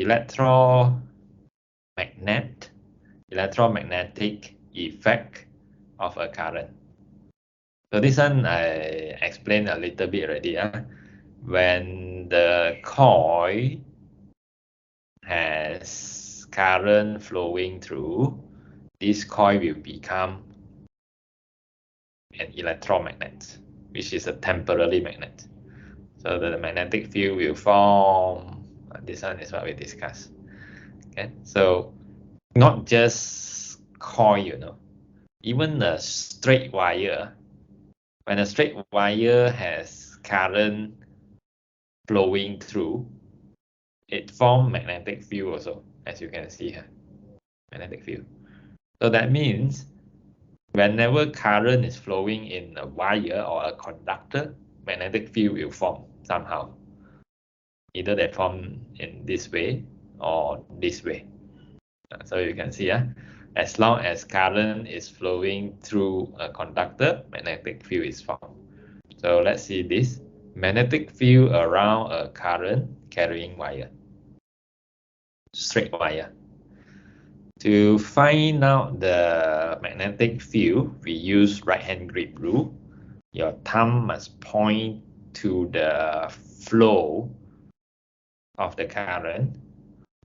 electromagnetic effect of a current. So this one I explained a little bit already. When the coil has current flowing through, this coil will become an electromagnet, which is a temporary magnet. So the magnetic field will form. This one is what we discussed. Okay, so not just coil, even a straight wire. When a straight wire has current flowing through, it forms magnetic field also, as you can see here, magnetic field. So that means whenever current is flowing in a wire or a conductor, magnetic field will form somehow. Either they form in this way or this way. So you can see, as long as current is flowing through a conductor, magnetic field is formed. So let's see this. Magnetic field around a current carrying wire. Straight wire. To find out the magnetic field, we use right-hand grip rule. Your thumb must point to the flow of the current,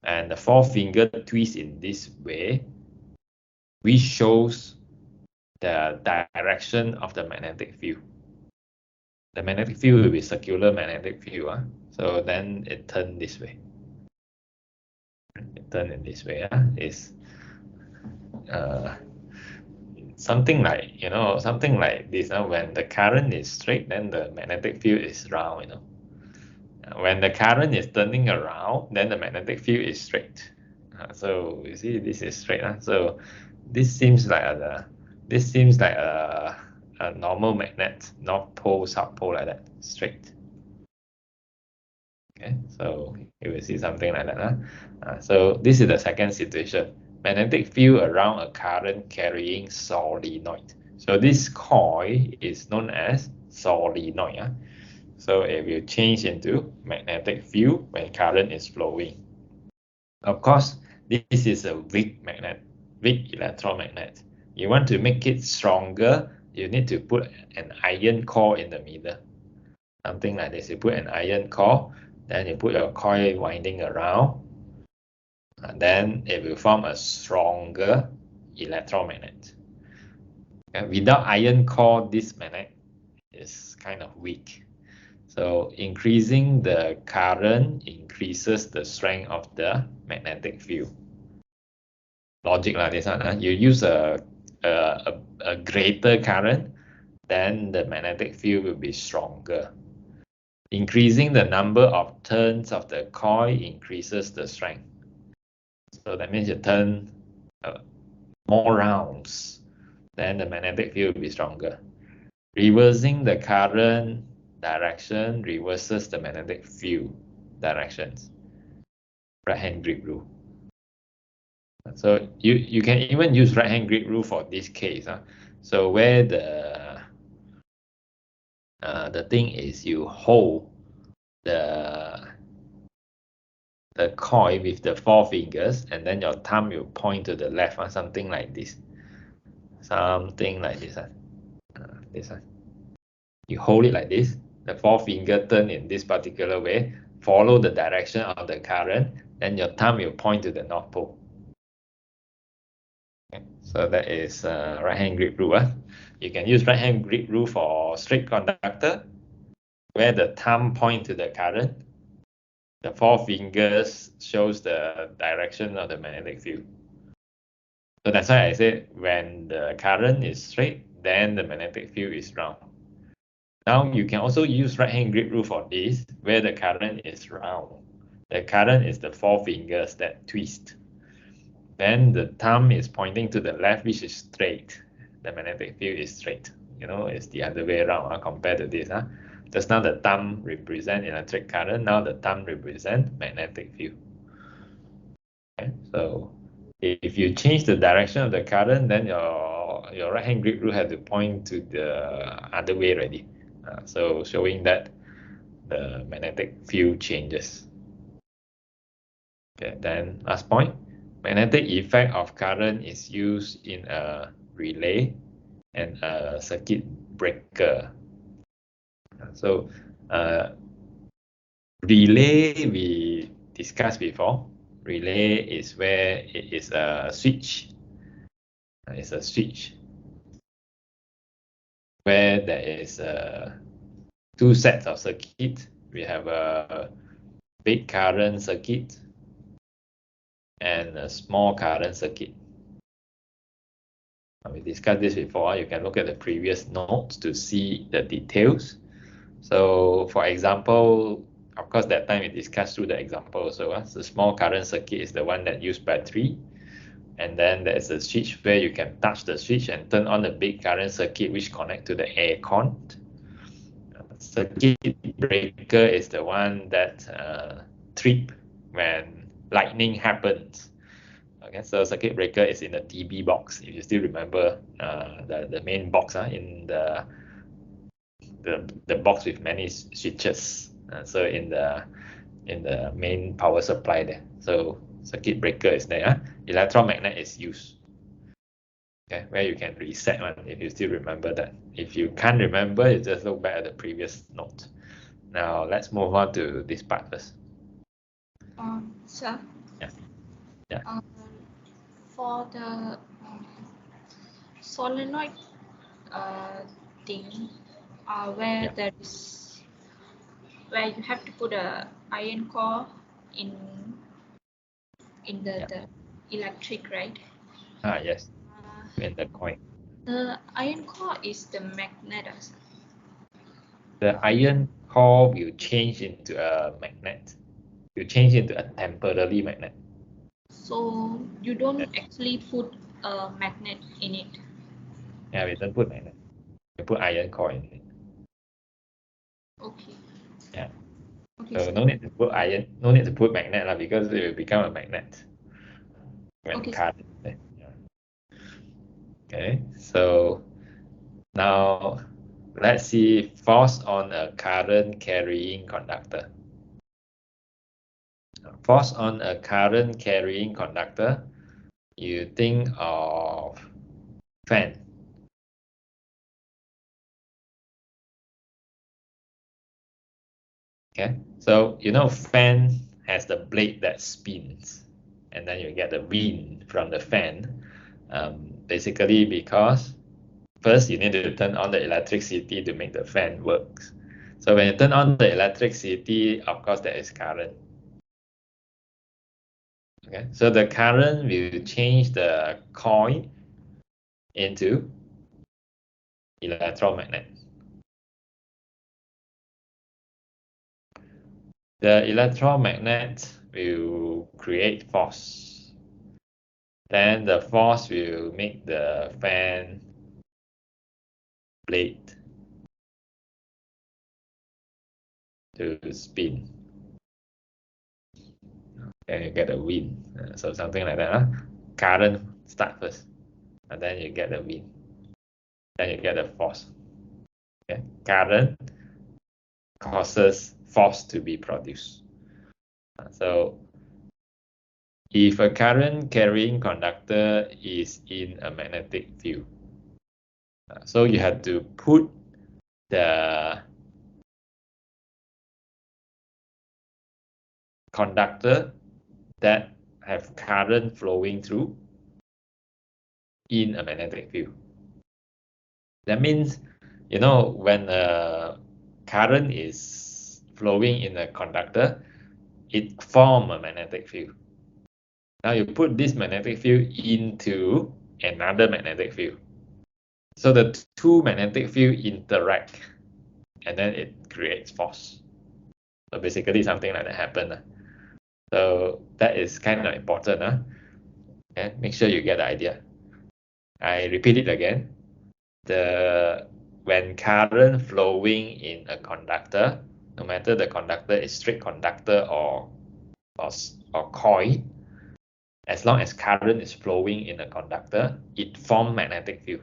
and the forefinger twist in this way, which shows the direction of the magnetic field. The magnetic field will be circular magnetic field. So then it turns this way. It turns in this way. It's something like, something like this. When the current is straight, then the magnetic field is round. When the current is turning around, then the magnetic field is straight. So you see, this is straight. So this seems like a normal magnet, north pole, south pole, like that, straight. Okay, so you will see something like that. So this is the second situation. Magnetic field around a current carrying solenoid. So this coil is known as solenoid. So it will change into magnetic field when current is flowing. Of course, this is a weak magnet, weak electromagnet. You want to make it stronger, you need to put an iron core in the middle. Something like this. You put an iron core, then you put your coil winding around, and then it will form a stronger electromagnet. Okay? Without iron core, this magnet is kind of weak. So increasing the current increases the strength of the magnetic field. Logic like this one. You use a greater current, then the magnetic field will be stronger. Increasing the number of turns of the coil increases the strength. So that means you turn more rounds, then the magnetic field will be stronger. Reversing the current direction reverses the magnetic field directions. Right-hand grip rule. So you can even use right-hand grip rule for this case. So where the thing is, you hold the coil with the four fingers, and then your thumb will point to the left, something like this. Something like this. This one. You hold it like this. The forefinger turn in this particular way. Follow the direction of the current. Then your thumb will point to the North Pole. Okay. So that is right-hand grip rule. You can use right-hand grip rule for straight conductor, where the thumb point to the current. The four fingers shows the direction of the magnetic field. So that's why I said when the current is straight, then the magnetic field is round. Now you can also use right-hand grip rule for this, where the current is round. The current is the four fingers that twist. Then the thumb is pointing to the left, which is straight. The magnetic field is straight. It's the other way around compared to this. Just now the thumb represents electric current. Now the thumb represents magnetic field. Okay, so if you change the direction of the current, then your right-hand grip rule has to point to the other way already. So showing that the magnetic field changes. Okay, then last point, magnetic effect of current is used in a relay and a circuit breaker. So relay we discussed before. Relay is where it is a switch. It's a switch where there is two sets of circuit. We have a big current circuit and a small current circuit. We discussed this before. You can look at the previous notes to see the details. So for example, of course, that time we discussed through the example also. The small current circuit is the one that use battery. And then there's a switch where you can touch the switch and turn on the big current circuit which connect to the air con. Circuit breaker is the one that trip when lightning happens. Okay, so circuit breaker is in the DB box. If you still remember the main box in the box with many switches. So in the main power supply there. So circuit breaker is there. Electromagnet is used. Okay, where you can reset one if you still remember that. If you can't remember, you just look back at the previous note. Now let's move on to this part first. Sir. Yeah. Yeah. For the solenoid thing, where there is where you have to put a iron core in the electric, right? Yes. In the coin. The iron core is the magnet. The iron core will change into a magnet. You change into a temporary magnet. So you don't actually put a magnet in it. Yeah, we don't put magnet. We put iron core in it. Okay. Yeah. Okay. So no need to put iron, no need to put magnet because it will become a magnet when Okay. current. Yeah. Okay, so now let's see force on a current carrying conductor. Force on a current carrying conductor, you think of fan. Okay, so fan has the blade that spins, and then you get the wind from the fan. Basically, because first you need to turn on the electricity to make the fan work. So when you turn on the electricity, of course there is current. Okay, so the current will change the coil into electromagnet. The electromagnet will create force. Then the force will make the fan blade to spin. Then you get the wind. So something like that. Current start first, and then you get the wind. Then you get the force. Okay? Current causes force to be produced. So if a current carrying conductor is in a magnetic field, so you have to put the conductor that have current flowing through in a magnetic field. That means, when a current is flowing in a conductor, it forms a magnetic field. Now you put this magnetic field into another magnetic field. So the two magnetic field interact and then it creates force. So basically something like that happened. So that is kind of important. Okay? Make sure you get the idea. I repeat it again. When current flowing in a conductor, no matter the conductor is straight conductor or coil, as long as current is flowing in a conductor, it forms magnetic field.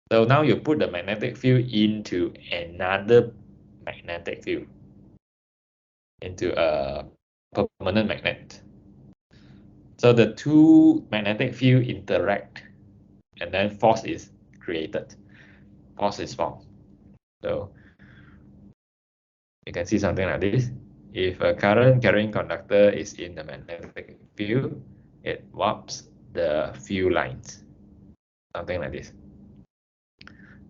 So now you put the magnetic field into another magnetic field, into a permanent magnet. So the two magnetic field interact, and then force is created. Force is formed. So you can see something like this. If a current carrying conductor is in the magnetic field, it warps the field lines. Something like this.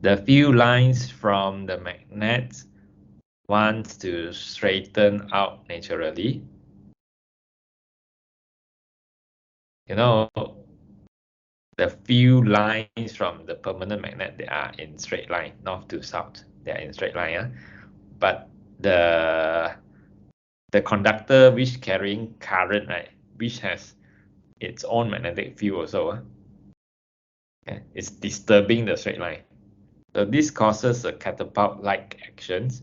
The field lines from the magnet wants to straighten out naturally. You know, the field lines from the permanent magnet, they are in straight line, north to south. They are in straight line. Yeah? But the conductor which carrying current, right, which has its own magnetic field also, okay, it's disturbing the straight line. So this causes a catapult-like actions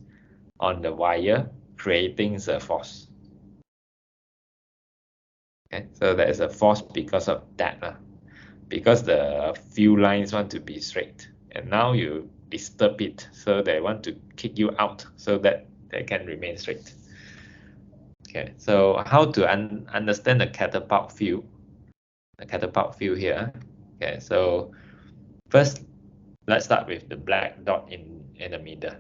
on the wire, creating a force. Okay, so there is a force because of that. Because the field lines want to be straight, and now you disturb it, so they want to kick you out so that they can remain straight. Okay, so how to understand the catapult field? The catapult field here. Okay, so first, let's start with the black dot in the middle.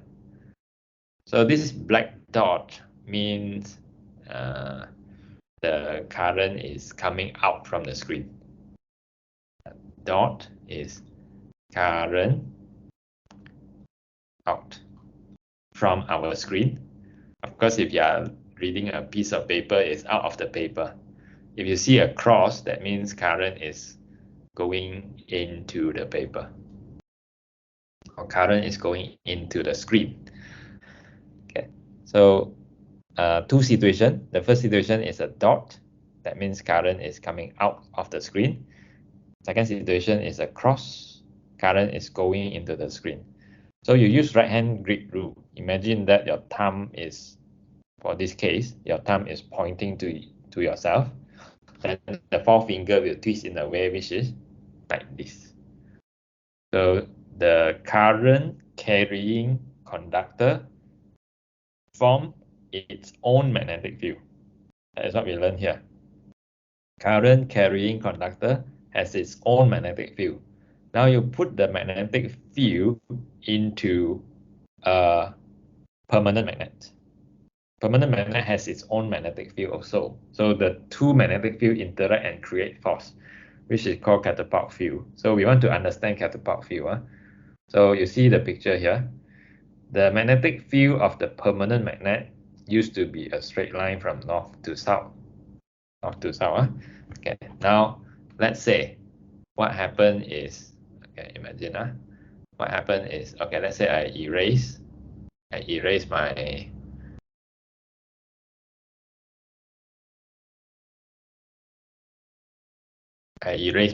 So this black dot means the current is coming out from the screen. Dot is current out from our screen. Of course, if you are reading a piece of paper, it's out of the paper. If you see a cross, that means current is going into the paper, or current is going into the screen. Okay, so two situations. The first situation is a dot. That means current is coming out of the screen. Second situation is a cross. Current is going into the screen. So you use right hand grip rule. Imagine that your thumb is, for this case, your thumb is pointing to yourself. Then the forefinger will twist in a way which is like this. So the current carrying conductor form its own magnetic field. That is what we learned here. Current carrying conductor has its own magnetic field. Now you put the magnetic field into a permanent magnet. Permanent magnet has its own magnetic field also. So the two magnetic field interact and create force, which is called catapult field. So we want to understand catapult field. So you see the picture here. The magnetic field of the permanent magnet used to be a straight line from north to south. North to south. Okay. Now let's say what happened is, okay, imagine what happened is, okay, let's say I erase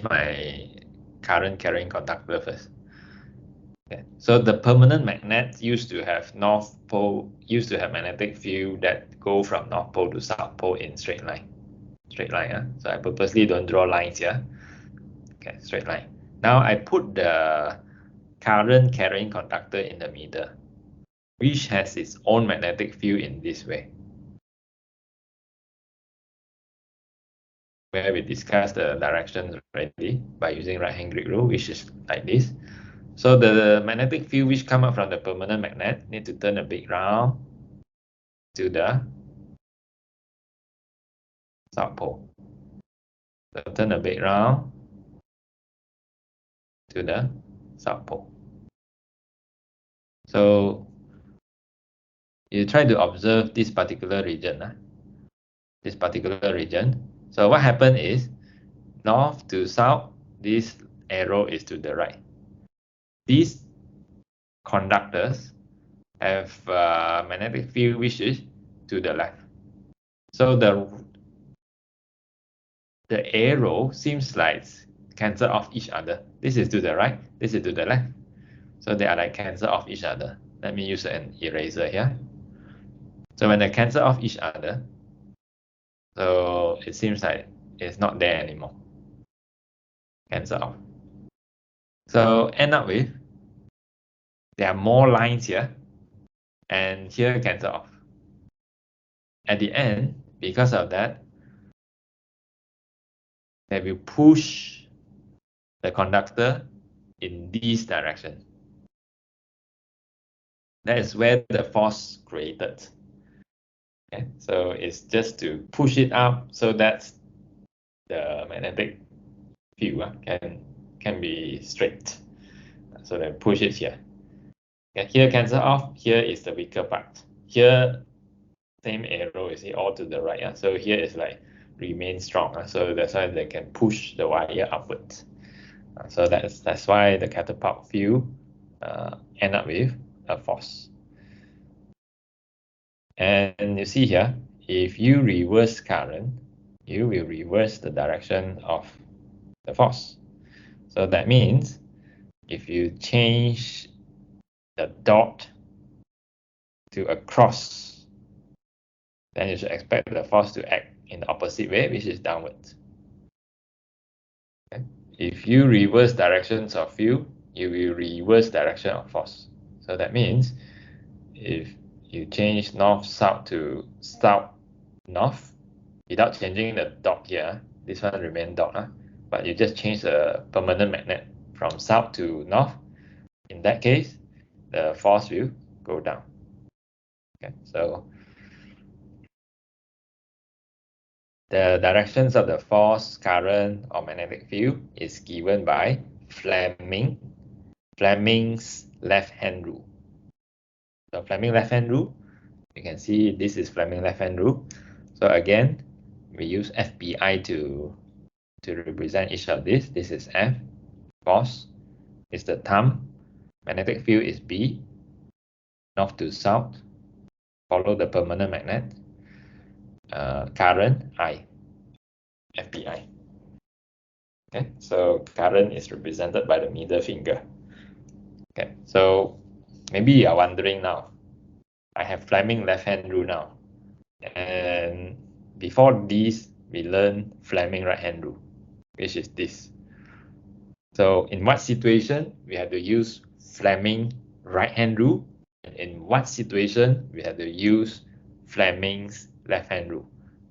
my current carrying conductor first. Okay. So the permanent magnet used to have magnetic field that go from north pole to south pole in straight line. Straight line. So I purposely don't draw lines here. Okay, straight line. Now I put the current carrying conductor in the middle, which has its own magnetic field in this way, where we discussed the directions already by using right hand grip rule, which is like this. So the magnetic field which come out from the permanent magnet need to turn a bit round to the south pole. So turn a bit round to the south pole. So you try to observe this particular region. This particular region. So what happened is north to south, this arrow is to the right. These conductors have magnetic field which is to the left. So the arrow seems like cancel off each other. This is to the right, this is to the left. So they are like cancel off each other. Let me use an eraser here. So when they cancel off each other, so it seems like it's not there anymore. Cancel off. So end up with, there are more lines here, and here cancel off. At the end, because of that, they will push the conductor in this direction. That is where the force created. Okay, so it's just to push it up so that the magnetic field can be straight. So then push it here. Okay, here cancel off. Here is the weaker part. Here, same arrow, you see, all to the right. So here is like remain strong. So that's why they can push the wire upwards. So that's why the catapult field end up with a force. And you see here, if you reverse current, you will reverse the direction of the force. So that means if you change the dot to a cross, then you should expect the force to act in the opposite way, which is downwards. Okay? If you reverse directions of field, you will reverse direction of force. So that means if you change north-south to south-north without changing the dot here, this one remain dot, but you just change the permanent magnet from south to north, in that case, the force will go down. Okay, so the directions of the force, current, or magnetic field is given by Fleming's left-hand rule. So Fleming's left-hand rule, you can see this is Fleming's left-hand rule. So again, we use FBI to represent each of these. This is F, force is the thumb, magnetic field is B, north to south, follow the permanent magnet, current I, FBI. Okay, so current is represented by the middle finger. Okay, so maybe you are wondering now, I have Fleming left-hand rule now, and before this, we learned Fleming right-hand rule, which is this. So in what situation we have to use Fleming right-hand rule, and in what situation we have to use Fleming's left-hand rule.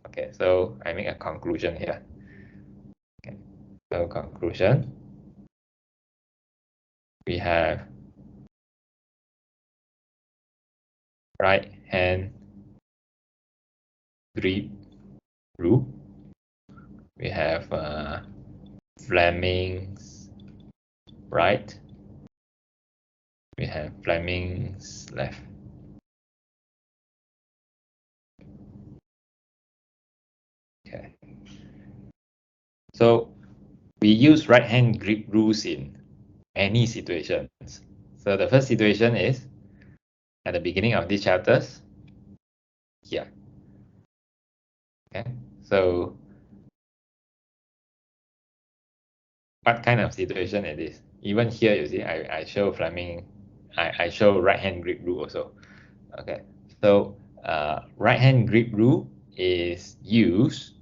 Okay, so I make a conclusion here. Okay, so conclusion, we have right-hand grip rule. We have Fleming's right. We have Fleming's left. Okay. So we use right-hand grip rules in any situations. So the first situation is at the beginning of these chapters here. Okay. So what kind of situation it is? Even here, you see, I show Fleming, I show right-hand grip rule also. Okay. So right-hand grip rule is used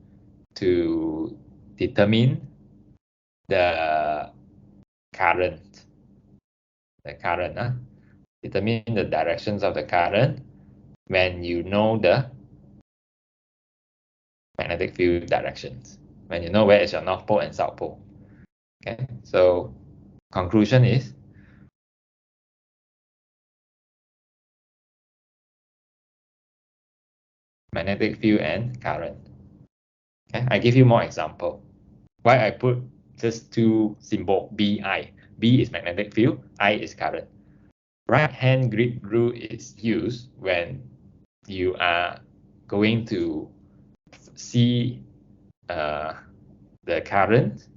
to determine the current. Determine the directions of the current when you know the magnetic field directions. When you know where is your north pole and south pole. Okay, so conclusion is magnetic field and current. Okay, I give you more example. Why I put just two symbol BI. B is magnetic field, I is current. Right-hand grip rule is used when you are going to see the current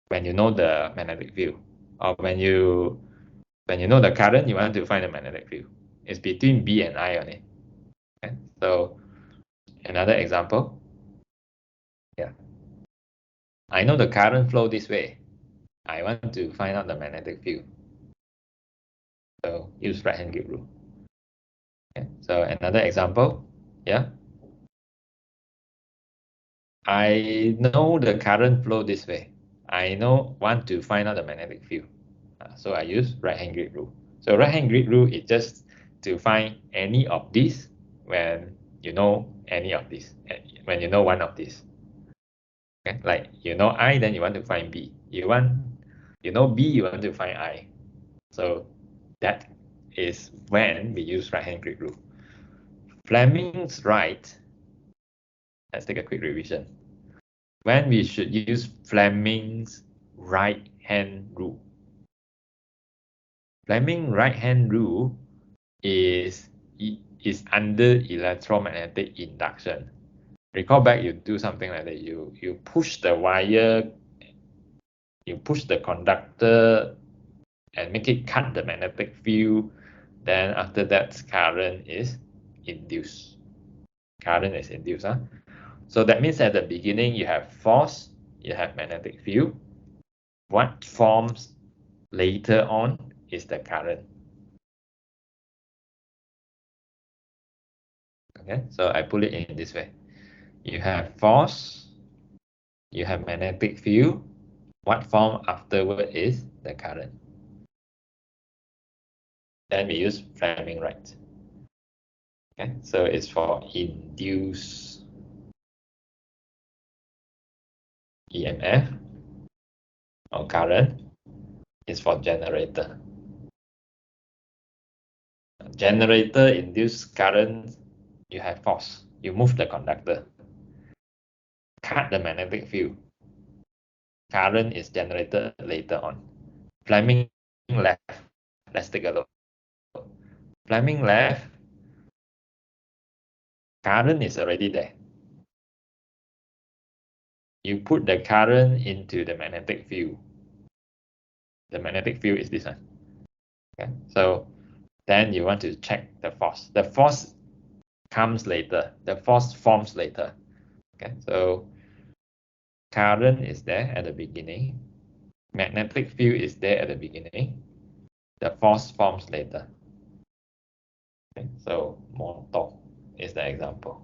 when you know the magnetic field, or when you know the current, you want to find the magnetic field. It's between B and I only. Okay? So another example. Yeah. I know the current flow this way. I want to find out the magnetic field. So use right-hand grip rule. Okay. So another example. Yeah. I know the current flow this way. I want to find out the magnetic field. So I use right-hand grip rule. So right-hand grip rule is just to find any of these when you know any of these, when you know one of these. Okay, like you know I, then you want to find B. You know B, you want to find I. So that is when we use right-hand grid rule. Fleming's right. Let's take a quick revision. When we should use Fleming's right-hand rule. Fleming's right-hand rule is under electromagnetic induction. Recall back, you do something like that. You push the wire, you push the conductor and make it cut the magnetic field. Then after that, current is induced. Current is induced. Huh? So that means at the beginning, you have force, you have magnetic field. What forms later on is the current. Okay, so I put it in this way. You have force, you have magnetic field. What form afterward is the current. Then we use Fleming right. Okay, so it's for induced EMF or current. Is for generator. Generator induced current, you have force. You move the conductor. Cut the magnetic field. Current is generated later on. Fleming left. Let's take a look. Fleming left. Current is already there. You put the current into the magnetic field. The magnetic field is this one. Okay, so then you want to check the force. The force comes later. The force forms later. Okay, so current is there at the beginning. Magnetic field is there at the beginning. The force forms later. Okay, so motor is the example.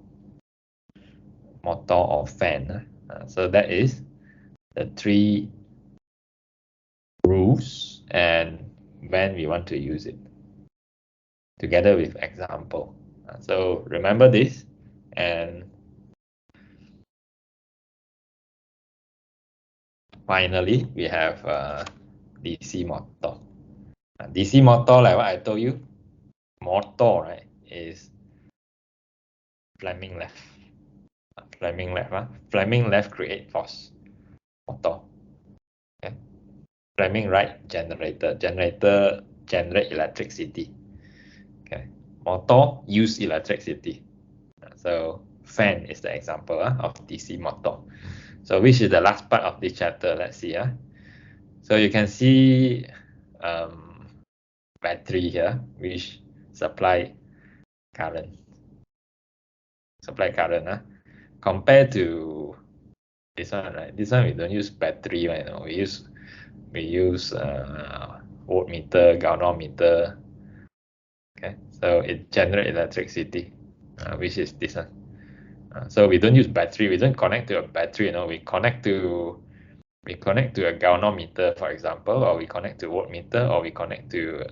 Motor or fan. So that is the three rules and when we want to use it together with example. So remember this, and finally we have DC motor. DC motor, like what I told you, motor, right, is Fleming left. Fleming left. Fleming left create force. Motor. Okay. Fleming right, generator. Generator generate electricity. Okay. Motor use electricity. So fan is the example of DC motor. So which is the last part of this chapter? Let's see. So you can see battery here, which supply current. Supply current. Compared to this one, right? This one we don't use battery, right? No, we use voltmeter, galvanometer. Okay, so it generates electricity, which is this one. So we don't use battery. We don't connect to a battery. We connect to a galvanometer, for example, or we connect to voltmeter, or we connect to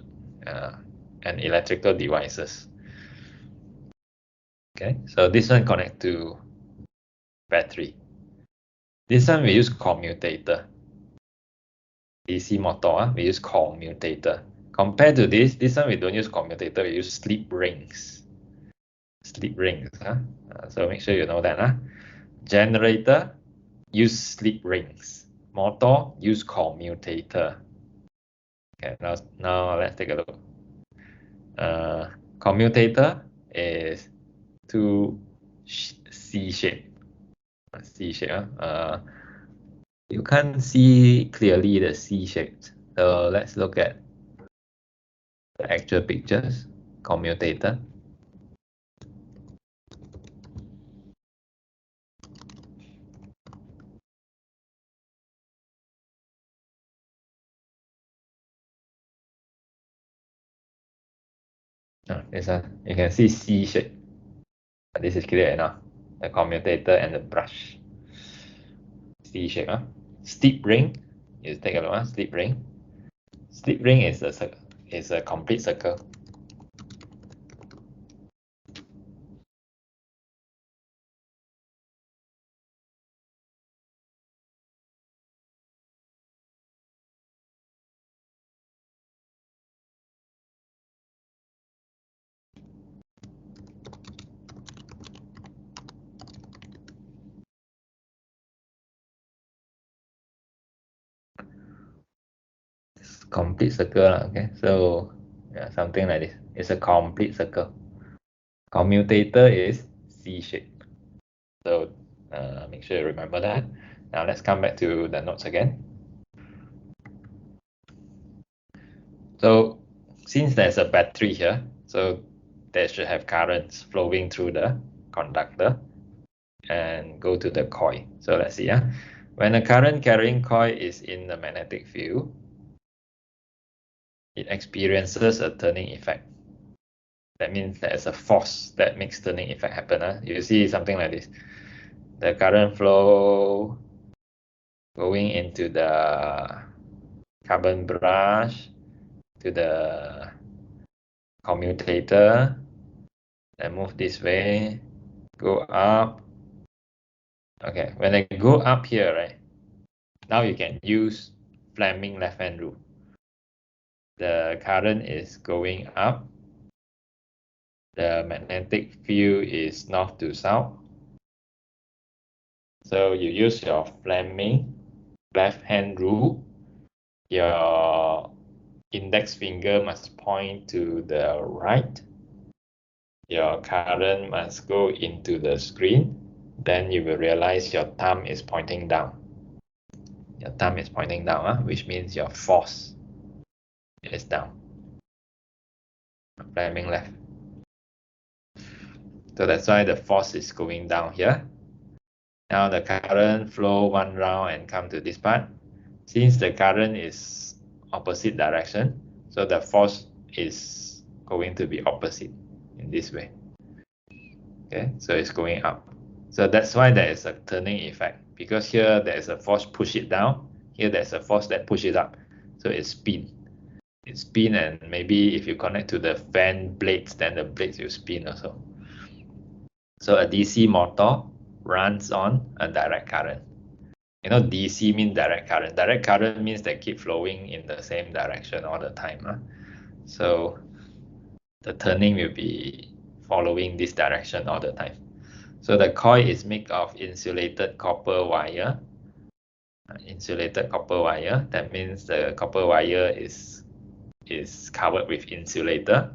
an electrical devices. Okay, so this one connect to battery. This one we use commutator. DC motor, we use commutator. Compared to this one we don't use commutator, we use slip rings. Slip rings. So make sure you know that. Generator, use slip rings. Motor, use commutator. Okay, now let's take a look. Commutator is two C shape. C shape. You can't see clearly the C shape. So let's look at the actual pictures. Commutator. This one, you can see C shape. This is clear enough. The commutator and the brush. C shape. Steep ring. You take a look. Steep ring. Steep ring is a complete circle. complete circle, okay? So yeah, something like this. It's a complete circle. Commutator is C shape. So make sure you remember that. Now let's come back to the notes again. So since there's a battery here, so they should have currents flowing through the conductor and go to the coil. So let's see. When a current carrying coil is in the magnetic field, it experiences a turning effect. That means there's a force that makes turning effect happen. You see something like this. The current flow going into the carbon brush to the commutator, then move this way, go up. Okay, when I go up here, right, now you can use Fleming left hand rule. The current is going up. The magnetic field is north to south. So you use your Fleming left hand rule. Your index finger must point to the right. Your current must go into the screen. Then you will realize your thumb is pointing down. Your thumb is pointing down, which means your force is down. Fleming left. So that's why the force is going down here. Now the current flow one round and come to this part. Since the current is opposite direction, so the force is going to be opposite in this way. Okay, so it's going up. So that's why there is a turning effect, because here there is a force push it down. Here there's a force that push it up. So it spin. It spin, and maybe if you connect to the fan blades, then the blades will spin also. So a DC motor runs on a direct current. You know, DC means direct current. Direct current means they keep flowing in the same direction all the time. So the turning will be following this direction all the time. So the coil is made of insulated copper wire. Insulated copper wire. That means the copper wire is covered with insulator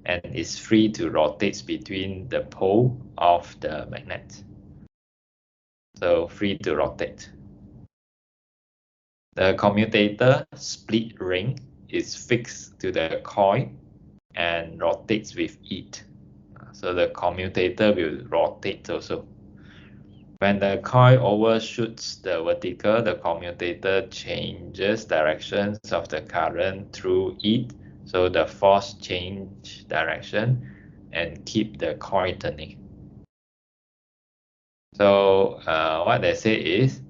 and is free to rotate between the pole of the magnet. So free to rotate. The commutator split ring is fixed to the coil and rotates with it. So the commutator will rotate also. When the coil overshoots the vertical, the commutator changes directions of the current through it. So the force change direction and keep the coil turning. So what they say is,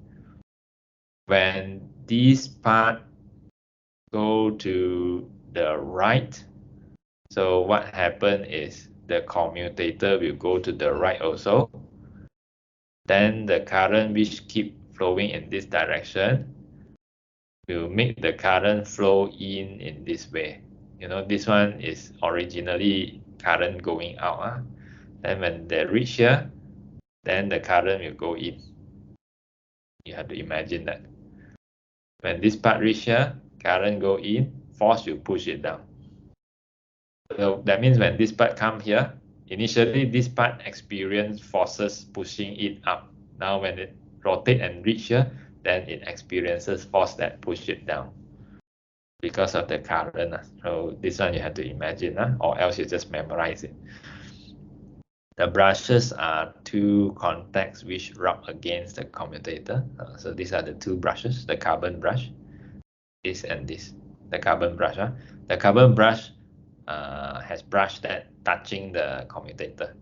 when this part go to the right, so what happen is the commutator will go to the right also. Then the current which keep flowing in this direction will make the current flow in this way. You know, this one is originally current going out. Then when they reach here, then the current will go in. You have to imagine that. When this part reach here, current go in, force will push it down. So that means when this part come here, initially this part experience forces pushing it up. Now when it rotate and reach here, then it experiences force that push it down because of the current. So this one you have to imagine, or else you just memorize it. The brushes are two contacts which rub against the commutator. So these are the two brushes, the carbon brush, this and this, the carbon brush. The carbon brush has brush that touching the commutator,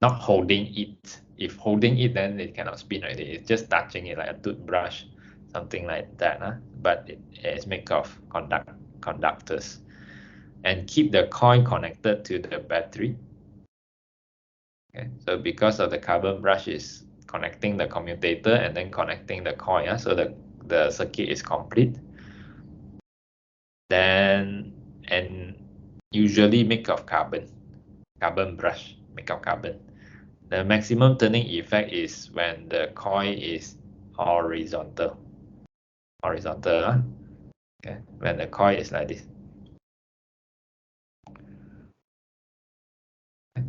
not holding it. If holding it, then it cannot spin already. It's just touching it like a toothbrush, something like that. But it is made of conductors and keep the coil connected to the battery. Okay, so because of the carbon brush is connecting the commutator and then connecting the coil, so the circuit is complete. Then, and usually made of carbon brush, made of carbon. The maximum turning effect is when the coil is horizontal. Okay, when the coil is like this.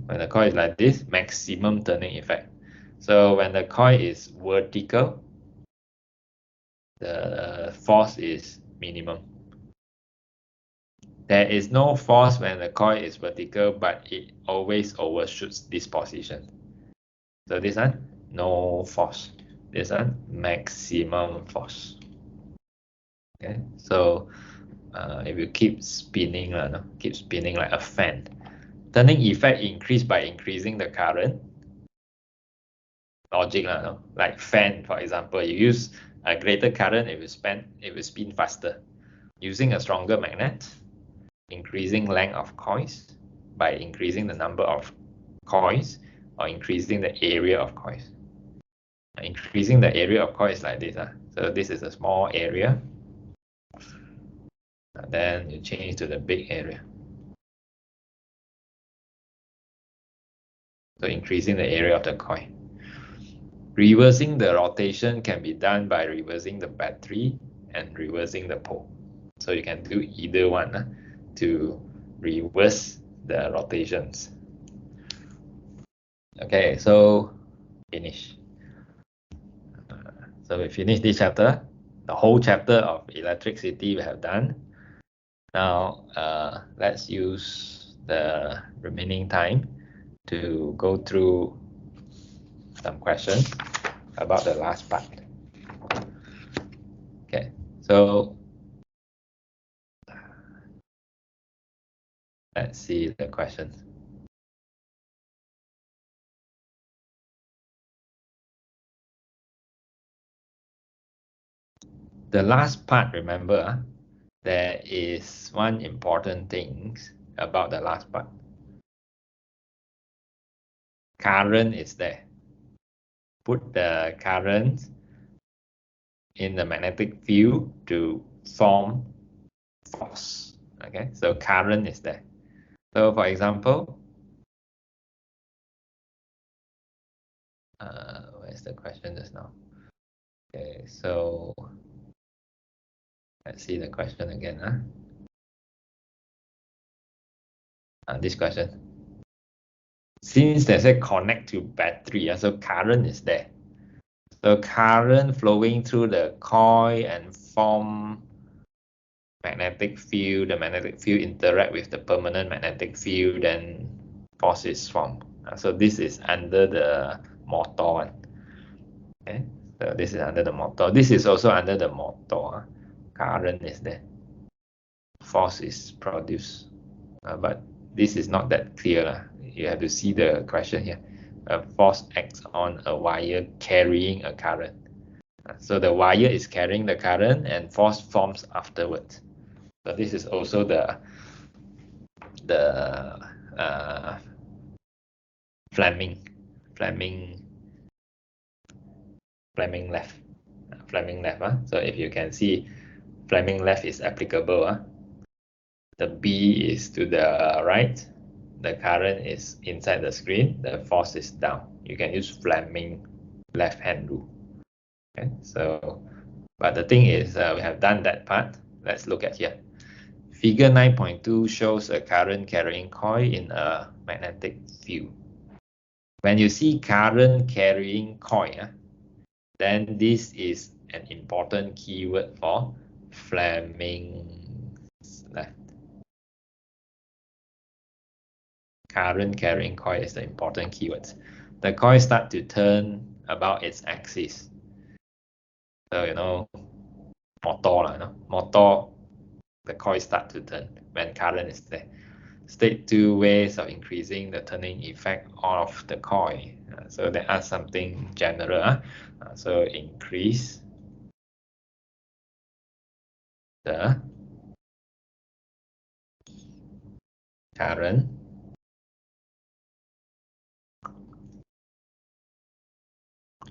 When the coil is like this, maximum turning effect. So when the coil is vertical, the force is minimum. There is no force when the coil is vertical, but it always overshoots this position. So this one, no force. This one, maximum force. Okay, so if you keep spinning, no? Keep spinning like a fan, turning effect increase by increasing the current. Logic, no? Like fan, for example, you use a greater current, it will spin faster. Using a stronger magnet, increasing length of coils by increasing the number of coils or increasing the area of coils. Increasing the area of coils like this. So this is a small area. And then you change to the big area. So increasing the area of the coil. Reversing the rotation can be done by reversing the battery and reversing the pole. So you can do either one to reverse the rotations. Okay, so finish. So we finish this chapter. The whole chapter of electricity we have done. Now let's use the remaining time to go through some questions about the last part. Okay, so let's see the questions. The last part, remember, there is one important thing about the last part. Current is there. Put the current in the magnetic field to form force. Okay, so current is there. So for example, where's the question just now? Okay, so let's see the question again. This question. Since they say connect to battery, so current is there. So current flowing through the coil and form magnetic field. The magnetic field interact with the permanent magnetic field, then force is formed. So this is under the motor one. Okay, so this is under the motor. This is also under the motor. Current is there. Force is produced, but this is not that clear. You have to see the question here. A force acts on a wire carrying a current. So the wire is carrying the current and force forms afterwards. So this is also the Fleming left. Fleming left. So if you can see, Fleming left is applicable. The B is to the right. The current is inside the screen. The force is down. You can use Fleming left hand rule. Okay, so but the thing is, we have done that part. Let's look at here. Figure 9.2 shows a current carrying coil in a magnetic field. When you see current carrying coil, then this is an important keyword for Fleming's left. Current carrying coil is the important keyword. The coil starts to turn about its axis. So, motor, motor, the coil starts to turn when current is there. State 2 ways of increasing the turning effect of the coil. So there are something general. So increase the current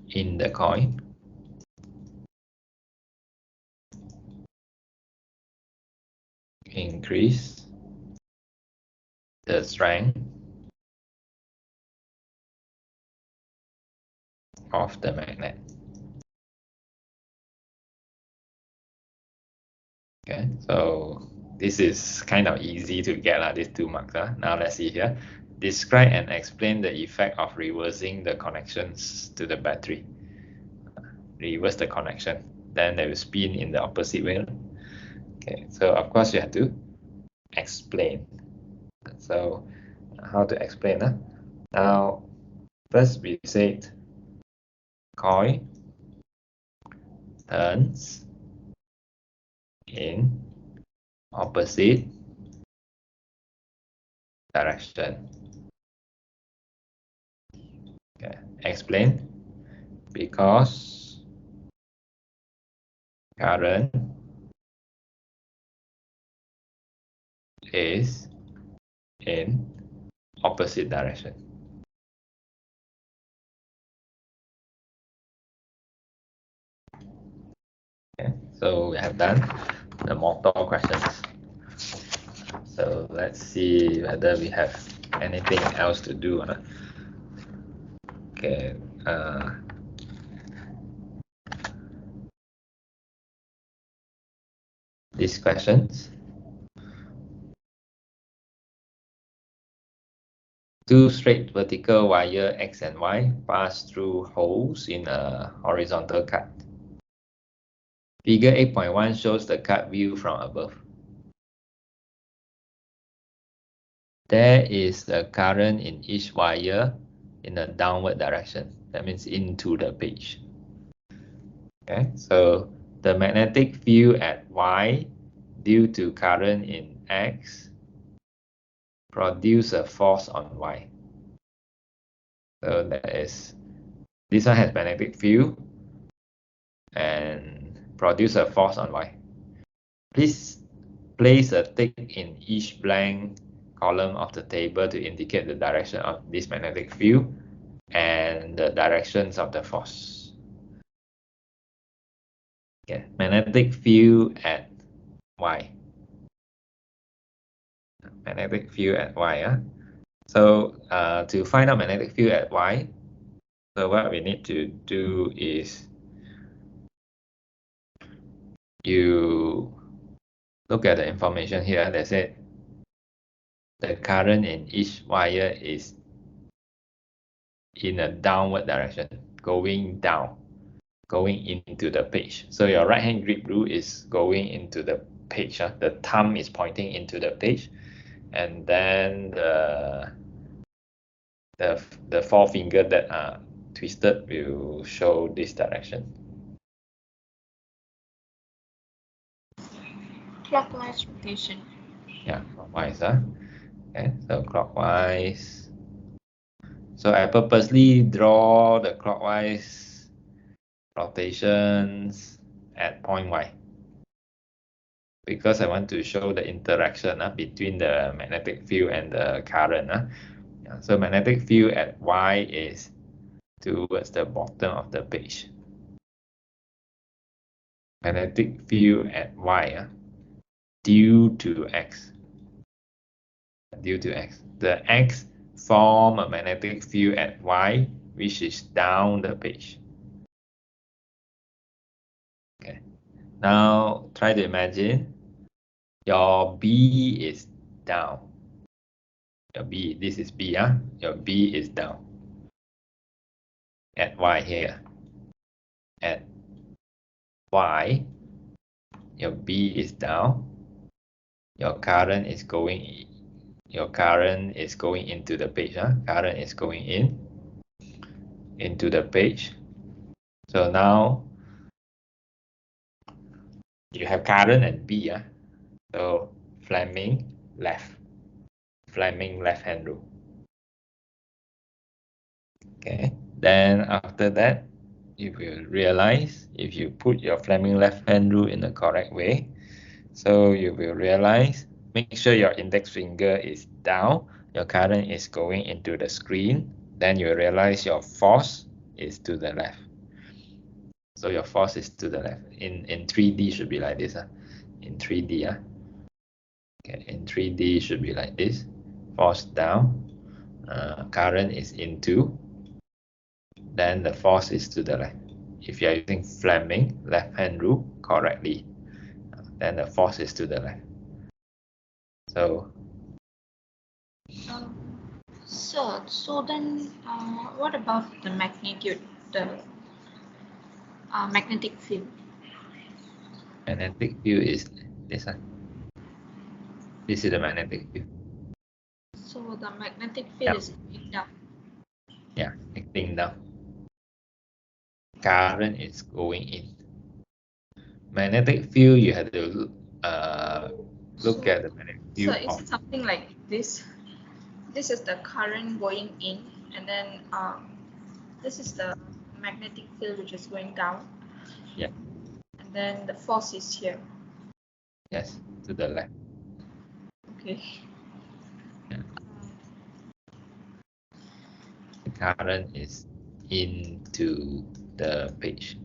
in the coil. Increase the strength of the magnet. Okay, so this is kind of easy to get these 2 marks. Now let's see here. Describe and explain the effect of reversing the connections to the battery. Reverse the connection, then they will spin in the opposite way. Okay, so of course you have to explain. So how to explain? Now, first we said coil turns in opposite direction. Okay, explain. Because current is in opposite direction. Okay, so we have done the motor questions. So let's see whether we have anything else to do. Okay. These questions. 2 straight vertical wire X and Y pass through holes in a horizontal cut. Figure 8.1 shows the cut view from above. There is a current in each wire in a downward direction. That means into the page. Okay, so the magnetic field at Y due to current in X produce a force on Y. So that is, this one has magnetic field and produce a force on Y. Please place a tick in each blank column of the table to indicate the direction of this magnetic field and the directions of the force. Okay, magnetic field at Y. Magnetic field at Y. So to find out magnetic field at Y, so what we need to do is you look at the information here. They said the current in each wire is in a downward direction, going down, going into the page. So your right hand grip rule is going into the page. The thumb is pointing into the page, and then the forefinger that are twisted will show this direction. Clockwise rotation. Yeah, clockwise. Okay, so clockwise. So I purposely draw the clockwise rotations at point Y because I want to show the interaction between the magnetic field and the current. So magnetic field at Y is towards the bottom of the page. Magnetic field at Y due to X. Due to X. The X form a magnetic field at Y which is down the page. Okay. Now try to imagine your B is down. Your B, this is B, your B is down. At Y here. At Y, your B is down. Your current is going into the page. Current is going into the page. So now you have current and B. So Fleming left hand rule. Okay. Then after that, you will realize if you put your Fleming left hand rule in the correct way, so you will realize, make sure your index finger is down, your current is going into the screen, then you realize your force is to the left. So your force is to the left. In 3D should be like this. In 3D. Okay, in 3D should be like this. Force down, current is into, then the force is to the left. If you are using Fleming left hand rule correctly. then the force is to the left. So so then what about the magnitude, the magnetic field? magnetic field is this one. This is the magnetic field. So the magnetic field is going down. Yeah, acting down. Current is going in. Magnetic field, you have to look at the magnetic So field is of it something like this? This is the current going in, and then this is the magnetic field which is going down. Yeah. And then the force is here. Yes, to the left. Okay. Yeah. The current is into the page.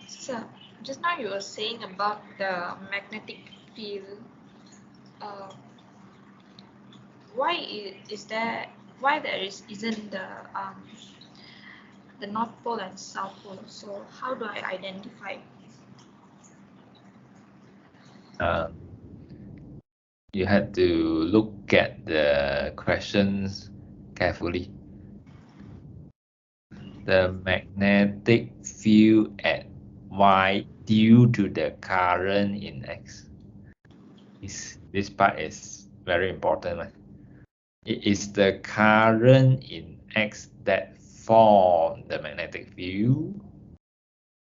So just now you were saying about the magnetic field. Why is there? Why isn't the North Pole and South Pole? So how do I identify? You had to look at the questions carefully. The magnetic field at Y due to the current in X. This part is very important. It is the current in X that form the magnetic field,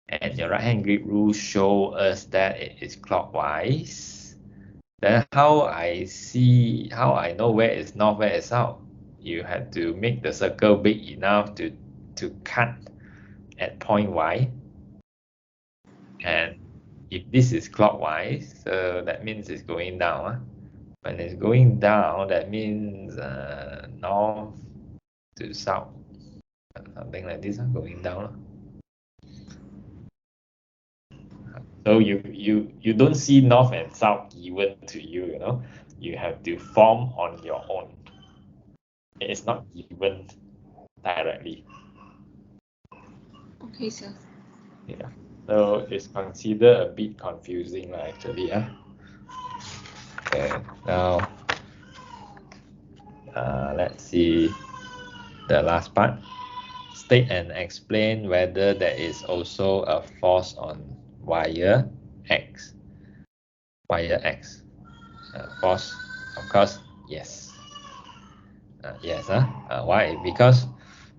and your right hand grip rule show us that it is clockwise. Then how I know where is north, where is south? You have to make the circle big enough to cut at point Y. And if this is clockwise, so that means it's going down. When it's going down, that means north to south, something like this, going down. So you don't see north and south given to you, you know. You have to form on your own. It is not given directly. Okay, sir. Yeah. So it's considered a bit confusing actually. Yeah. Okay. Now let's see the last part. State and explain whether there is also a force on wire X. Wire X. Force, of course, yes. Yes. Why? Because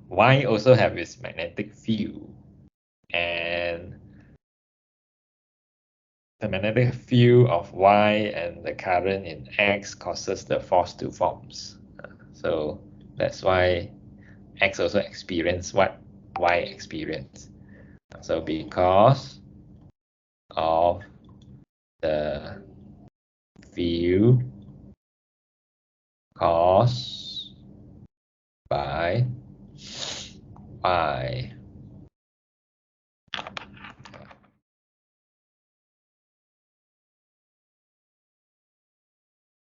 Y also have its magnetic field, and the magnetic field of Y and the current in X causes the force to forms. So that's why X also experience what Y experience. So because of the field